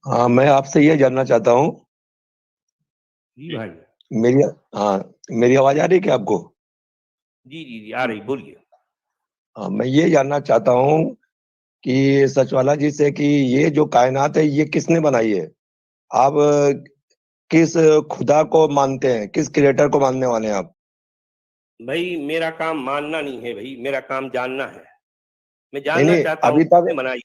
हाँ, मैं आपसे ये जानना चाहता हूँ जी भाई। मेरी मेरी आवाज़ आ रही है क्या आपको? जी, जी, जी, आ रही, बोलिए। मैं ये जानना चाहता हूँ कि सचवाला जी से कि ये जो कायनात है ये किसने बनाई है? आप किस खुदा को मानते हैं? किस क्रिएटर को मानने वाले हैं आप? भाई मेरा काम मानना नहीं है भाई, मेरा काम जानना है। मैं नहीं, जानना नहीं, चाहता हूँ अभी तक किसने बनाई।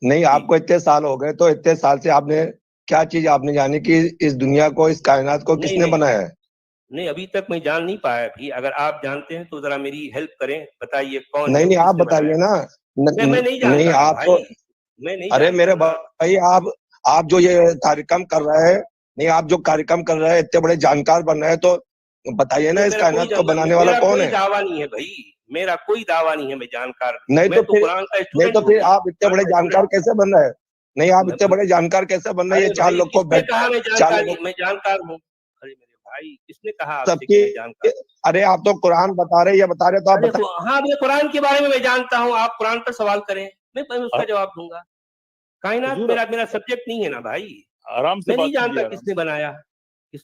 नहीं, जी। आपको इतने साल हो गए तो इतने साल से आपने क्या चीज़ आपने जानी कि इस दुनिया को, इस कायनात को नहीं, किसने नहीं, बनाया है? नहीं, अभी तक मैं जान नहीं पाया अभी। अगर आप जानते हैं तो ज़रा मेरी हेल्प करें, बताइए कौन है नहीं, वो, नहीं, आप किसने बनाया? बताइए ना। मैं नहीं नहीं, जानता ना आप तो भाई, मैं नहीं अरे जानता मेरे ना। भाई, आप जो ये कार्यक्रम कर रहे हैं, नहीं, आप जो कार्यक्रम कर रहे हैं, इतने बड़े जानकार बन रहे हैं, तो बताइए ना नहीं, इस कायनात को बनाने वाला मेरा कौन कोई है? दावा नहीं है भाई, मेरा कोई दावा नहीं है, मैं जानकार नहीं हूँ। नहीं मैं तो तो फिर कुरान का नहीं स्टूडेंट तो हूँ फिर भाई, आप इतने कुरान बड़े का जानकार स्टूडेंट। कैसे बन रहे हैं? नहीं, आप इतने बड़े जानकार कैसे बन रहे हैं? ये अरे भाई, किसने कहा मैं चार जानकार लोगों मैं जानकार हूँ? अरे मेरे भाई, किसने कहा आपसे कि सबकी मैं जानकार हूँ? अरे आप तो कुरान बता रहे, ये बता रहे, तो आप अरे बता। हाँ, मैं कुरान के बारे में मैं जानता हूँ, आप कुरान पर सवाल करें, मैं उसका जवाब दूंगा। कायनात हुजूर मेरा मेरा सब्जेक्ट नहीं है ना भाई। आराम से मैं बात नहीं जानता कीजिए, आराम किसने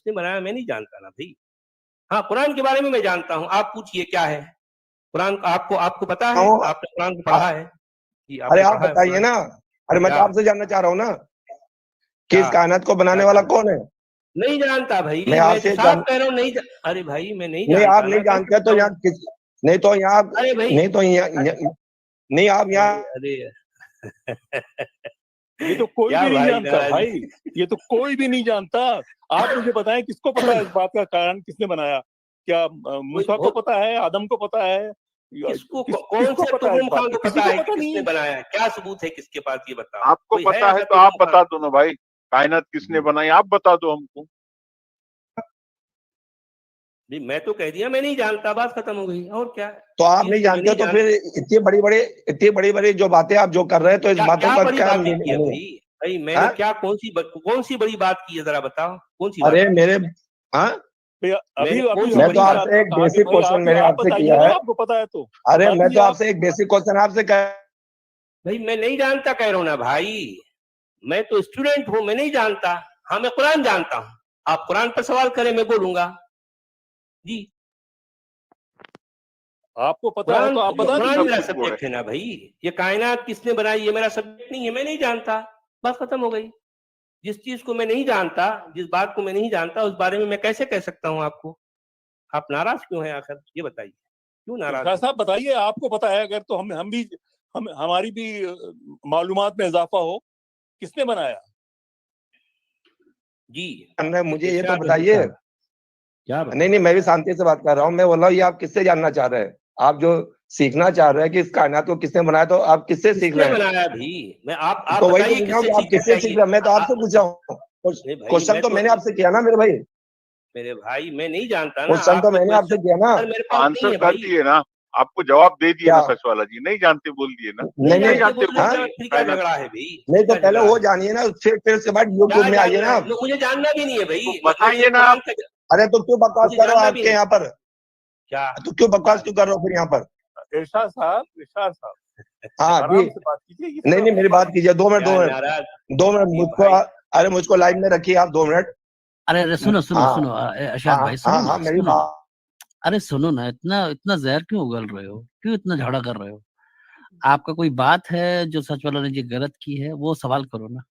से। बनाया, मैं नहीं जानता ना भाई। हाँ, कुरान के बारे में मैं जानता हूँ, आप पूछिए क्या है कुरान का। आपको आपको पता है, हूँ। आपने कुरान को पढ़ा है? जी, अरे आपने आप पढ़ा है बताइए कुरान? ना। अरे मैं तो क्या आपसे जानना चाह रहा हूँ ना कि क्या इस कायनात को क्या बनाने वाला जानना? कौन है? नहीं जानता मैं भाई, मैं तो आपसे साफ कह रहा हूँ, अरे भाई मैं नहीं नहीं, आप जानता नहीं ना, कैसे जानते तो बताऊं? यहाँ किस नहीं तो यहाँ अरे भाई, नहीं तो नहीं, आप अरे यहाँ अरे ये तो कोई क्या भी नहीं भाई जानता नाराज? भाई, ये तो कोई भी नहीं जानता। आप मुझे बताएं, किसको पता है इस बात का कारण किसने बनाया? क्या मूसा को पता है, आदम को पता है, कौन किसको से पता है इस तुगुम बात खान का? को किसी पता को है कि पता नहीं किसने है। बनाया है? क्या सबूत है किसके पास, ये बताओ। आपको कोई है पता है ऐसा तो आप तुगुम खान? बता दो ना भाई, कायनात किसने बनाई आप बता दो हमको। जी, मैं तो कह दिया मैं नहीं जानता, बात खत्म हो गई, और क्या? तो आप चीज नहीं को मैं जानते नहीं तो जानता। फिर इतनी बड़ी जो बातें आप जो कर रहे हैं, तो इस क्या बातों क्या का बड़ी क्या बातें की है मीनिंग भाई? भाई मैंने है? क्या कौन सी बड़ी बात की है, जरा बताओ, कौन सी बात अरे की है? मेरे हाँ भैया, अभी मैंने कौन अभी सी मैं तो बड़ी वही बात? बात आपसे पर एक कहा कि बेसिक भाई क्वेश्चन आप मैंने आप आपसे बताइए किया ना, है। आपको पता है तो अरे बता मैं दीजिए तो आप। आपसे एक बेसिक क्वेश्चन आपसे कह भाई मैं नहीं जानता कह रहा हूँ ना भाई, मैं तो स्टूडेंट हूँ, मैं नहीं जानता। हाँ, मैं कुरान जानता हूँ, आप कुरान पर सवाल करें, मैं बोलूंगा। जी, आपको पता है तो आप बता कुरान दीजिए। मेरा सब वो है। सब्जेक्ट है ना भाई। ये कायनात किसने बनाई, ये मेरा सब्जेक्ट नहीं है, मैं नहीं जानता, बस खत्म हो गई। जिस चीज को मैं नहीं जानता, जिस बात को मैं नहीं जानता, उस बारे में मैं कैसे कह सकता हूँ आपको? आप नाराज क्यों हैं आखिर, ये बताइए, क्यों नाराज इरशाद हैं? साहब बताइए, आपको पता है अगर तो हम भी हमारी भी मालूमात में इजाफा हो, किसने बनाया? जी, रहे हैं, मुझे ये तो इरशाद वहीद बताइए। साहब, क्या नहीं, नहीं, बताऊं? मैं भी शांति से बात कर रहा हूँ। मैं बोल रहा हूँ, ये आप किससे जानना चाह रहे हैं? आप जो सीखना चाह रहे हैं कि इस कायनात को किसने बनाया, तो आप किससे सीख किसने रहे हैं? बनाया भी? मैं आप तो वही तो बताइए पूछ रहा हूँ किससे कि आप सीखना किससे सीख चाहिए? रहे हैं। मैं तो आपसे पूछ रहा हूँ। नहीं भाई, क्वेश्चन तो मैंने आपसे किया ना मेरे भाई। मेरे भाई मैं नहीं जानता ना, क्वेश्चन आप तो जो मैंने आपसे क्वेश्चन किया ना। सर मेरे पास नहीं आंसर है कर भाई। दिए ना, आपको जवाब दे दिए क्या? ना सच वाला जी, नहीं जानते बोल दिए ना। नहीं नहीं, नहीं नहीं, जानते जानते बोलने बोल हाँ, का दिए फिर क्या कायनात। झगड़ा है भाई? नहीं फिर तो क्या पहले झगड़ा वो है? जानिए ना, फिर उसके बाद क्या यूट्यूब में आइए जानना ना। है? मुझे जानना भी नहीं है भाई, तो मैं बताइए ना कुरान आप। का अरे तो क्यों बकवास मुझे कर रहे हो जानना भी आपके नहीं। यहाँ पर? क्या? तो क्यों बकवास क्यों कर रहे हो फिर यहाँ पर? इरशाद साहब हाँ जी। आराम से बात कीजिए, इस नहीं, तरह नहीं, मेरी बात कीजिए। 2 मिनट, क्या 2 मिनट, नाराज? 2 मिनट जी मुझको। भाई, अरे मुझको लाइन में रखिए आप 2 मिनट। अरे अरे सुनो सुनो हाँ, सुनो अरशद हाँ, भाई, हाँ, सुनो हाँ, ना, मेरी सुनो ना। बात। अरे सुनो ना, इतना इतना जहर क्यों उगल रहे हो, क्यों इतना झगड़ा कर रहे हो? आपका कोई बात है जो सच वाला ने जी गलत की है, वो सवाल करो ना।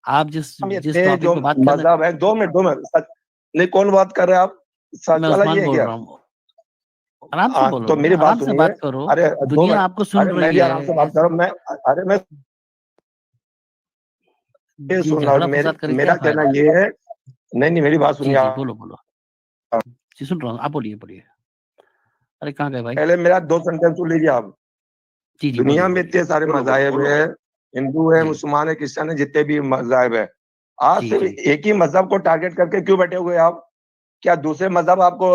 आप जिस हम ये जिस थे टॉपिक जो पे बात करना, मजहब है। 2 मिनट, 2 मिनट, सच नहीं। कौन बात कर रहे हैं आप? सच मैं वाला जी उस्मान है बोल क्या? रहा हूँ। आराम से बोलो तो ना, मेरी बात आराम से सुनिए। बात करो। अरे दो दुनिया मिनट आपको सुन अरे मैं रही भी है। आराम से बात कर रहा हूँ। अरे मैं ये जी, सुन रहा हूँ। झगड़ा फसाद करके क्या मेरा कहना फायदा? ये है। नहीं, नहीं, मेरी बात जी सुनिए जी, आप। बोलो बोलो। जी सुन रहा हूँ, आप बोलिए बोलिए। अरे कहाँ गए भाई? पहले मेरा 2 सेंटेंस सुन लीजिए आप। जी जी, दुनिया बोलिए में बोलिए। इतने सारे मजाहब है। हिंदू है, जी मुसलमान है, क्रिश्चियन है, जितने भी मजाहब है। आज जी सिर्फ जी, एक ही मजहब को टारगेट करके क्यों बैठे हुए आप? क्या दूसरे मजहब आपको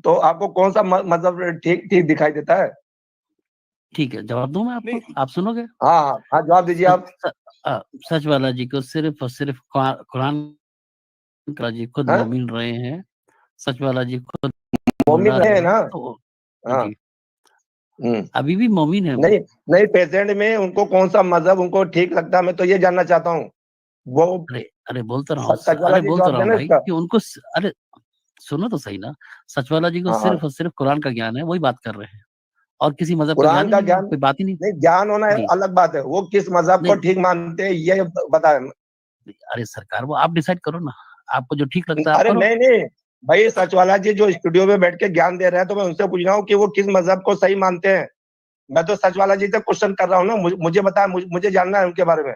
तो आपको कौन सा मजहब ठीक ठीक दिखाई देता है? ठीक है, जवाब दूं मैं आपको, नहीं, आप सुनोगे? हाँ, हाँ, हाँ, जवाब दीजिए सच आप। सच वाला जी को सिर्फ और सिर्फ कुरान का जी खुद हाँ, मोमिन रहे हैं। सच वाला जी खुद मोमिन गुमराह रहे हैं रहे ना। तो हाँ, जी, अभी भी मोमिन है वो। नहीं नहीं, पेशेंट में उनको कौन सा मजहब उनको ठीक लगता है, मैं तो ये जानना चाहता हूँ। वो अरे बोलता रहा हूँ, सचवाला अरे जी बोलता जवाब रहा हूँ देना भाई इसका। कि उनको अरे सुनो तो सही ना, सचवाला जी को हाँ, सिर्फ और सिर्फ कुरान का ज्ञान है, वही बात कर रहे हैं, और किसी मजहब का कुरान ज्ञान ही का नहीं है, ज्ञान कोई बात ही नहीं। नहीं, ज्ञान होना जी अलग बात है, वो किस मजहब को नहीं, ठीक मानते हैं ये बताएं। अरे सरकार वो आप डिसाइड करो ना, आपको जो ठीक लगता है आप अरे करो। नहीं नहीं भाई, सचवाला जी जो स्टूडियो में बैठ के ज्ञान दे रहे हैं, तो मैं उनसे पूछ रहा हूँ कि वो किस मजहब को सही मानते हैं। मैं तो सचवाला जी से क्वेश्चन कर रहा हूँ ना, मुझे बताएं, मुझे जानना है उनके बारे में।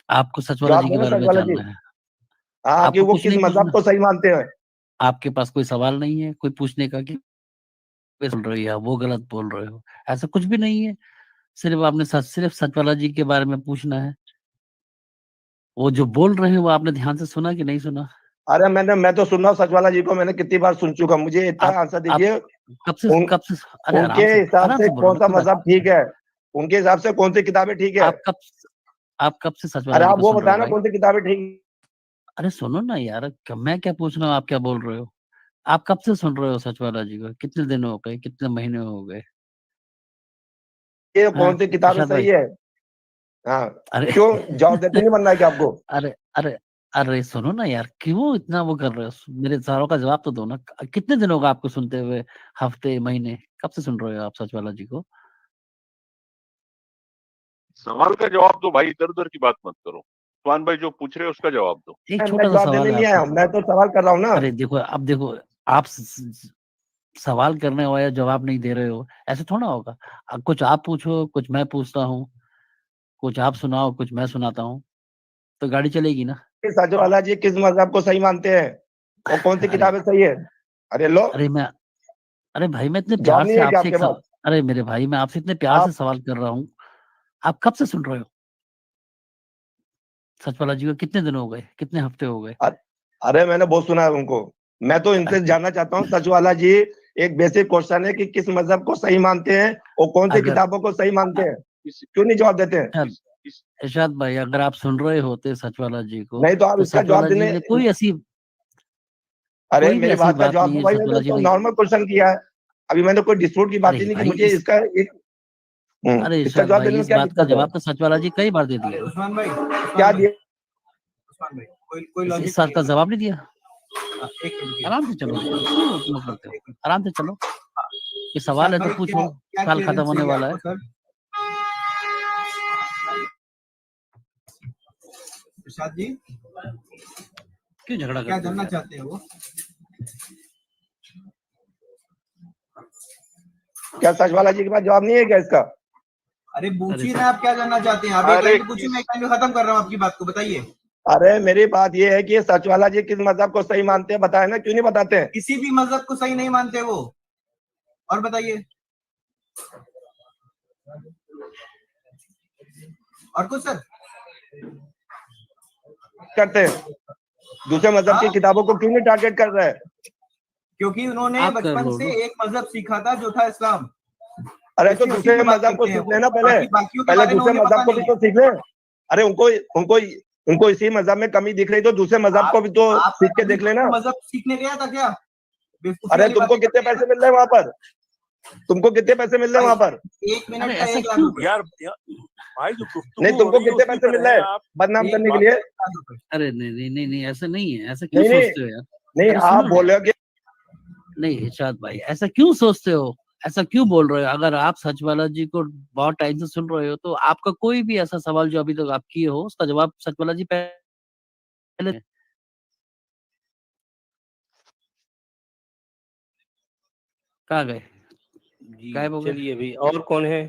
आपको सचवाला जवाब जी के देना बारे में सचवाला जी। जानना है, हाँ, कि आपको वो कुछ किस नहीं मजहब पूछना, को सही मानते हैं। आपके पास कोई सवाल नहीं है कोई पूछने का कि बोल रहे हो या वो गलत बोल रहे हो, ऐसा कुछ भी नहीं है। सिर्फ आपने सिर्फ सचवाला जी के बारे में पूछना है। वो जो बोल रहे हैं वो आपने ध्यान से सुना कि नहीं सुना? अरे मैं तो सुन रहा हूँ सचवाला जी को, मैंने कितनी बार सुन चुका, मुझे इतना आप आंसर आप दीजिए। उन कब से अरे उनके हिसाब आराम से से बोलो कौन ना सा खुदा। मजहब ठीक है, उनके हिसाब से कौन सी किताबें ठीक है। आप कब से सचवाला अरे जी आप को वो सुन रहे हो बताए ना भाई? कौन सी किताबें ठीक। अरे सुनो ना यार, मैं क्या पूछ रहा हूँ आप क्या बोल रहे हो? आप कब से सुन रहे हो सचवाला जी को? कितने दिन हो गए, कितने महीने हो गए? ये हाँ कौन सी किताबें इरशाद सही भाई। है। हाँ, अरे क्यों जवाब देते नहीं बनना है क्या आपको। अरे अरे अरे सुनो ना यार, क्यों इतना वो कर रहे हो? मेरे सवालों का जवाब तो दो ना। कितने दिन होगा आपको सुनते हुए? हफ्ते, महीने? कब से सुन रहे हो आप सचवाला जी को? सवाल का जवाब दो भाई, इधर उधर की बात मत करो। उस्मान भाई जो पूछ रहे हैं उसका जवाब दो। एक मैं छोटा सा जवाब सवाल देने है नहीं आया आपसे। हूं, मैं तो सवाल कर रहा हूँ ना। अरे देखो, अब देखो, आप सवाल करने वाले जवाब नहीं दे रहे हो, ऐसे थोड़ा होगा। कुछ आप पूछो, कुछ मैं पूछता हूँ, कुछ आप सुनाओ, कुछ मैं सुनाता हूँ, तो गाड़ी चलेगी ना। कि सचवाला जी किस मजहब को सही मानते हैं, और कौन सी अरे किताबें सही है। अरे लो, अरे मैं अरे भाई मैं इतने जवाब प्यार नहीं से है क्या आपसे आपके पास। अरे मेरे भाई, मैं आपसे इतने प्यार से आप सवाल कर रहा हूँ, आप कब से सुन रहे हो? सचवाला जी को कितने दिन हो गए, कितने हफ्ते हो गए? अरे मैंने बहुत सुना है उनको। मैं तो इनसे अरे जानना चाहता हूँ सचवाला जी, एक बेसिक क्वेश्चन है कि किस मजहब को सही मानते हैं और कौन सी अगर किताबों को सही मानते हैं। इस, क्यों नहीं जवाब देते हैं। इरशाद इस, इरशाद भाई, अगर आप सुन रहे होते सचवाला जी को, नहीं तो आप तो इसका जवाब सचवाला जी देने। ने अरे कोई भी मेरी ऐसी बात का बात जवाब नहीं दो है भाई, मैंने सचवाला जी तो ने। नॉर्मल क्वेश्चन किया है। अभी मैंने कोई डिस्प्यूट की बात ही अरे नहीं की, भाई मुझे इसका एक अरे इसका इरशाद जवाब भाई, देने में इस क्या बात का दिक्कत है। जवाब तो सचवाला जी कई बार दे दिए हैं। उस्मान भाई, क्या दिया। कोई इस लॉजिक बात नहीं का है। जवाब नहीं दिया। एक मिनट, आराम से चलो यार, क्यों वो करते हो? एक आराम से चलो, ये सवाल इरशाद है तो भाई, क्या पूछो, क्या साल खत्म क्लियरेंस होने चाहिए वाला आपको है। सर? इरशाद जी, क्यों झगड़ा क्या करते हो जानना यार? चाहते हैं वो? क्या सचवाला जी के पास जवाब नहीं है क्या इसका। अरे अरे पूछिए सर, ना, आप क्या जानना चाहते हैं? आप एक अरे लाइन पूछिए, मैं एक लाइन में खत्म कर रहा हूँ आपकी बात को, बताइए। अरे मेरी बात ये है कि सचवाला जी किस मजहब को सही मानते हैं, बताए ना, क्यों नहीं बताते हैं। किसी भी मजहब को सही नहीं मानते वो। और बताइए, और कुछ सर? करते हैं दूसरे मजहब की हाँ, किताबों को क्यों नहीं टारगेट कर रहे हैं। क्योंकि उन्होंने आप कर बचपन लो से ना। एक मजहब सीखा था जो था इस्लाम, अरे तो इसलिए उसी दूसरे पे बात मजहब को करते हैं सीख वो। लेना पहले। बाकी बाकियों के पहले बारे में दूसरे उन्हें मजहब पता को भी नहीं तो है। सीख ले। अरे उनको उनको उनको इसी मजहब में कमी दिख रही तो दूसरे मजहब को भी तो आप सीख के कभी देख लेना। मजहब सीखने गया था क्या? बेवकूफी अरे वाली तुमको बातें कितने करते हैं पैसे मिल रहे हैं वहां पर, तुमको कितने पैसे मिल रहे हैं भाई। वहां पर। 1 मिनट अरे का ऐसा 1 लाख क्यों? रुपए। यार भाई जो गुफ्तगू नहीं, हो तुमको रही है कितने उसी पैसे पे मिल रहे रहे हैं आप। बदनाम 1 करने के मिनट लिए। का 1 लाख रुपए। अरे नहीं, ऐसा नहीं है, ऐसा क्यों नहीं नहीं सोचते हो यार? नहीं, अरे आप सुनो ना बोल यार, रहे हो कि नहीं इरशाद भाई, ऐसा क्यों सोचते हो? ऐसा क्यों बोल रहे हो? अगर आप सचवाला जी को बहुत टाइम से सुन रहे हो, तो आपका कोई भी ऐसा सवाल जो अभी तक आप किए हो, उसका जवाब सचवाला जी पहले। कहाँ गए? जी गायब हो गए? चलिए अभी और कौन है।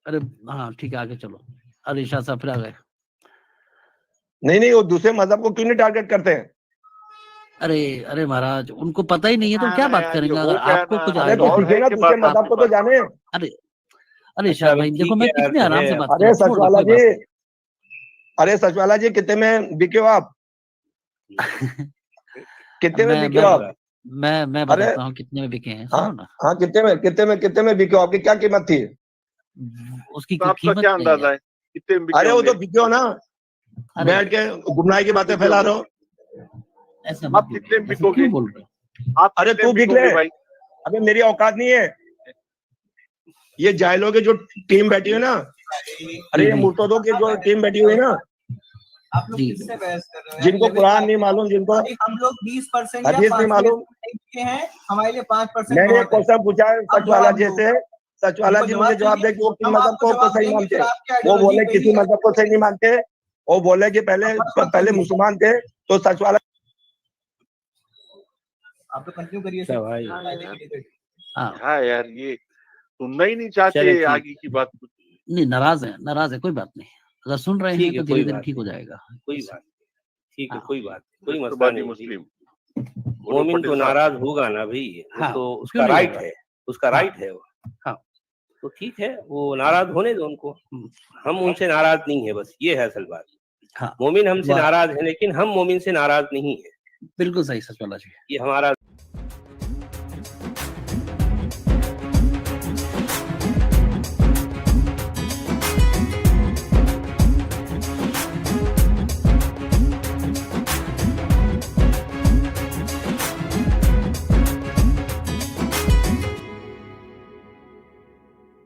अरे हाँ ठीक है, आगे चलो। अरे इरशाद साहब फिर आ गए। नहीं वो दूसरे मजहब को क्यों नहीं टारगेट करते हैं। अरे महाराज, उनको पता ही नहीं है तो क्या अरे बात यार ये करेंगे? अगर हो क्या आपको ना, कुछ अरे तो आइडिया दौर है सीखे है ना, कि दूसरे बात मजहब आपके को तो पास। जाने। अरे अरे अच्छा इरशाद अभी भाई देखो, ठीक मैं है कितने अर्थ आराम है। से बात कर अरे रहा हूँ, छोड़ दो, सचवाला कोई जी, बात नहीं। अरे सचवाला जी कितने में बिके हो आप, कितने में मैं बिके मैं हो आप। मैं अरे बताता हूँ कितने में बिके हैं, हाँ सुनो ना। हाँ, कितने में बिके हो, आपकी क्या कीमत थी। उसकी तो आपका कीमत क्या नहीं है। अंदाजा है कितने में बिके अरे वो होंगे। तो बिके हो ना, अरे बैठ के गुमनाई की कितने में बातें बिके फैला होंगे रहे हो। ऐसा मत आप कितने में बोलो, ऐसा बिकोगे। क्यों बोल रहे हो? आप अरे कितने तू में बिक ले, बिकोगे भाई। अबे मेरी औकात नहीं है। ये जाहिलों की जो टीम बैठी है ना, अरे ये मुर्तदों की जो टीम बैठी हुई है ना, आप लोग जी। किससे बहस कर रहे हो? जिनको कुरान नहीं मालूम, जिनको भाई हम लोग 20% या हदीस नहीं 5% मालूम, हैं, हमारे लिए 5% मैंने एक बहुत है। क्वेश्चन पूछा है अब सचवाला जवाब जी दो। से, सचवाला जी मुझे जवाब दे कि वो किस हम मजहब आपको को जवाब सही देंगे, मानते फिर हैं। आपकी वो आइडियोलॉजी बोले पे किसी ही मजहब को सही नहीं मानते, वो बोले कि पहले पहले मुसलमान थे, तो सचवाला आप तो कंटिन्यू करिए क्या सर। भाई? हाँ क्या यार, ये सुनना ही नहीं चाहते चलें, ठीक। आगे की बात कुछ। नहीं, नाराज है, कोई बात नहीं। अगर सुन रहे हैं ठीक है, तो कोई धीरे-धीरे बात ठीक हो नहीं। जाएगा। कोई बात नहीं। ठीक है, हाँ। कोई बात नहीं, कोई मसला राष्ट्रवादी नहीं। मुस्लिम बोलो मोमिन पटेल तो साहब। नाराज होगा ना भाई, वो हाँ, तो क्यों उसका नहीं राइट होगा? है, उसका हाँ। राइट है वो। हाँ। तो ठीक है, वो नाराज होने दो उनको। हम उनसे नाराज नहीं है, बस ये है असल बात। हाँ, मोमिन हमसे वाह! नाराज है, लेकिन हम मोमिन से नाराज नहीं है। बिल्कुल सही सचवाला जी। ये हमारा